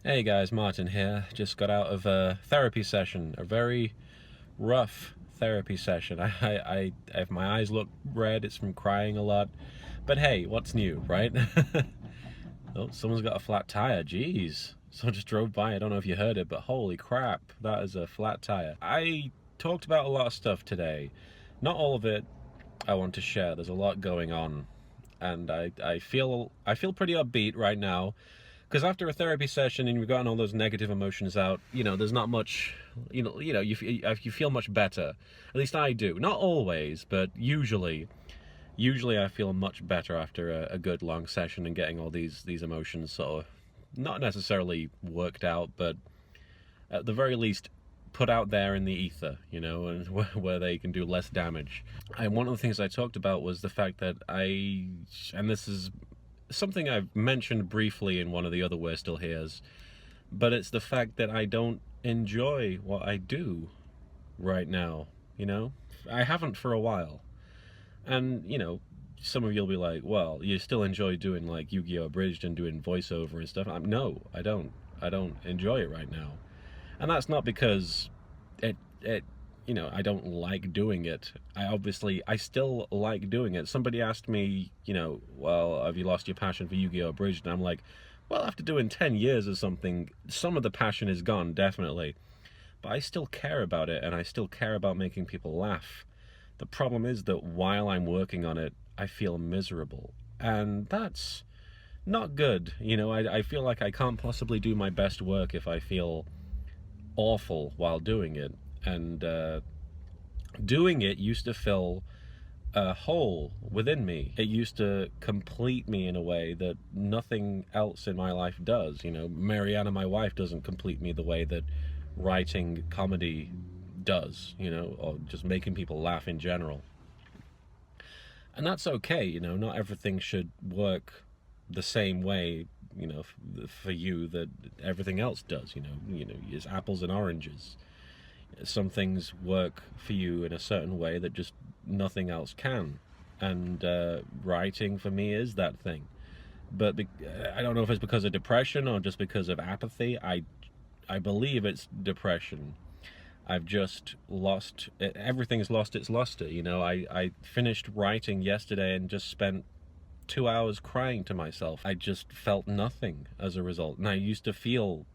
Hey guys, Martin here. Just got out of a therapy session, a very rough therapy session. If my eyes look red, it's from crying a lot. But hey, what's new, right? Oh, someone's got a flat tire. Jeez. Someone just drove by. I don't know if you heard it, but holy crap, that is a flat tire. I talked about a lot of stuff today. Not all of it I want to share. There's a lot going on, and I feel pretty upbeat right now because after a therapy session and you've gotten all those negative emotions out, there's not much, you feel much better. At least I do. Not always, but usually I feel much better after a good long session and getting all these emotions sort of not necessarily worked out, but at the very least put out there in the ether, and where they can do less damage. And one of the things I talked about was the fact that and this is something I've mentioned briefly in one of the other We're Still Here's, but it's the fact that I don't enjoy what I do right now, I haven't for a while. And, some of you'll be like, well, you still enjoy doing like Yu-Gi-Oh! Abridged and doing voiceover and stuff. No, I don't. I don't enjoy it right now. And that's not because it I don't like doing it. I still like doing it. Somebody asked me, well, have you lost your passion for Yu-Gi-Oh! Abridged? And I'm like, well, after doing 10 years or something, some of the passion is gone, definitely. But I still care about it, and I still care about making people laugh. The problem is that while I'm working on it, I feel miserable. And that's not good. I feel like I can't possibly do my best work if I feel awful while doing it. And doing it used to fill a hole within me. It used to complete me in a way that nothing else in my life does. Mariana, my wife, doesn't complete me the way that writing comedy does, or just making people laugh in general. And that's okay, not everything should work the same way, for you that everything else does, it's apples and oranges. Some things work for you in a certain way that just nothing else can. And writing for me is that thing. But I don't know if it's because of depression or just because of apathy. I believe it's depression. I've just lost, everything's lost its luster. I finished writing yesterday and just spent 2 hours crying to myself. I just felt nothing as a result. And I used to feel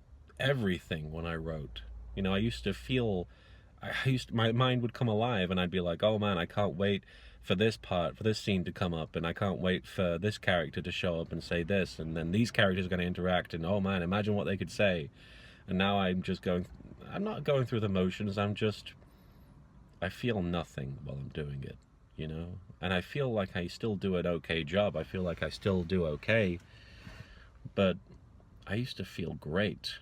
everything when I wrote. I used to feel, my mind would come alive and I'd be like, oh man, I can't wait for this part, for this scene to come up, and I can't wait for this character to show up and say this, and then these characters are going to interact, and oh man, imagine what they could say. And now I'm not going through the motions, I feel nothing while I'm doing it, And I feel like I still do an okay job. I feel like I still do okay, but I used to feel great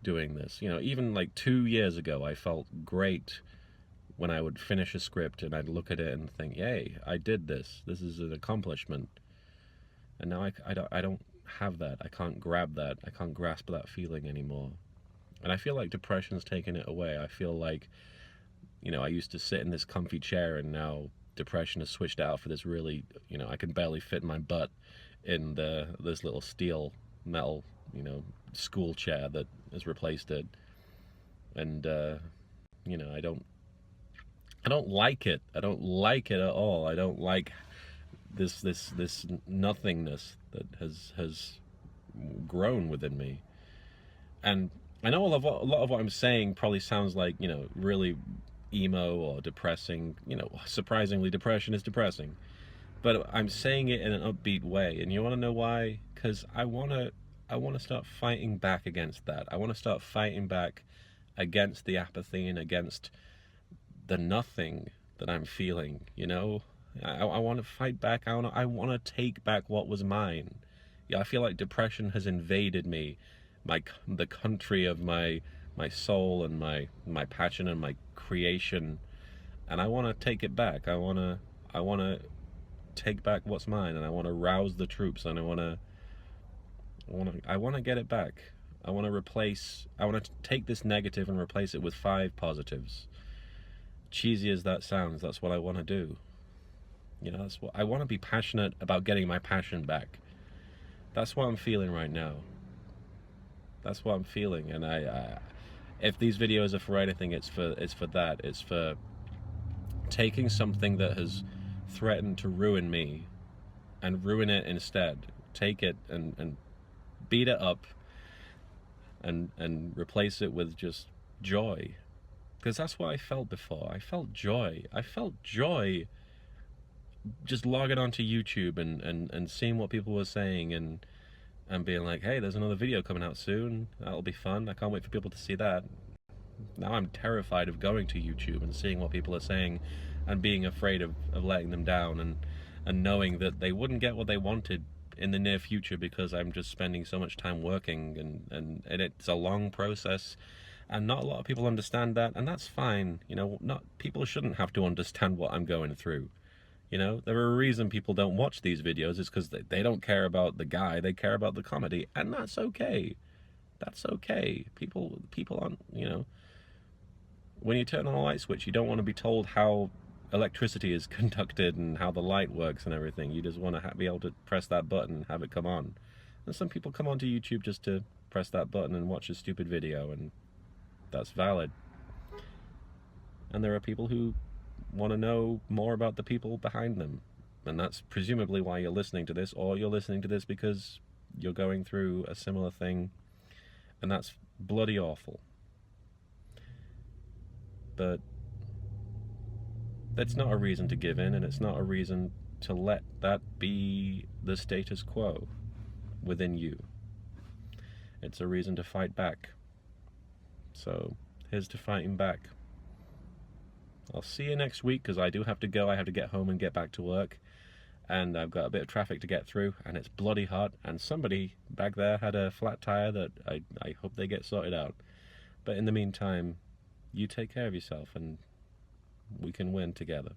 doing this. Even like 2 years ago, I felt great when I would finish a script and I'd look at it and think, yay, I did this. This is an accomplishment. And now I don't have that. I can't grab that. I can't grasp that feeling anymore. And I feel like depression's taken it away. I feel like, I used to sit in this comfy chair, and now depression has switched out for this really, I can barely fit my butt in this little steel metal, school chair that has replaced it. And I don't like it. I don't like it at all. I don't like this nothingness that has grown within me. And I know a lot of what I'm saying probably sounds like, really emo or depressing. Surprisingly, depression is depressing. But I'm saying it in an upbeat way. And you want to know why? Because I want to start fighting back against that. I want to start fighting back against the apathy and against the nothing that I'm feeling, I want to fight back. I want to take back what was mine. Yeah, I feel like depression has invaded me, the country of my soul and my passion and my creation, and I want to take it back. I want to take back what's mine, and I want to rouse the troops, and I want to get it back. I want to take this negative and replace it with 5 positives. Cheesy as that sounds, that's what I want to do. That's what I want to be passionate about, getting my passion back. That's what I'm feeling right now. That's what I'm feeling, and if these videos are for anything, it's for that. It's for taking something that has threatened to ruin me and ruin it instead. Take it and beat it up and replace it with just joy. Because that's what I felt before. I felt joy. I felt joy just logging onto YouTube and seeing what people were saying and being like, hey, there's another video coming out soon. That'll be fun. I can't wait for people to see that. Now I'm terrified of going to YouTube and seeing what people are saying and being afraid of letting them down and knowing that they wouldn't get what they wanted in the near future because I'm just spending so much time working and it's a long process and not a lot of people understand that, and that's fine. You know, not people shouldn't have to understand what I'm going through. You know, there are a reason people don't watch these videos. It's because they don't care about the guy, they care about the comedy, and that's okay. That's okay. People aren't, you know, when you turn on a light switch, you don't want to be told how electricity is conducted and how the light works and everything. You just want to be able to press that button, have it come on. And some people come onto YouTube just to press that button and watch a stupid video, and that's valid. And there are people who want to know more about the people behind them, and that's presumably why you're listening to this, or you're listening to this because you're going through a similar thing, and that's bloody awful. But that's not a reason to give in, and it's not a reason to let that be the status quo within you. It's a reason to fight back. So here's to fighting back. I'll see you next week, because I do have to go. I have to get home and get back to work, and I've got a bit of traffic to get through, and it's bloody hot, and somebody back there had a flat tire that I hope they get sorted out. But in the meantime, you take care of yourself, and we can win together.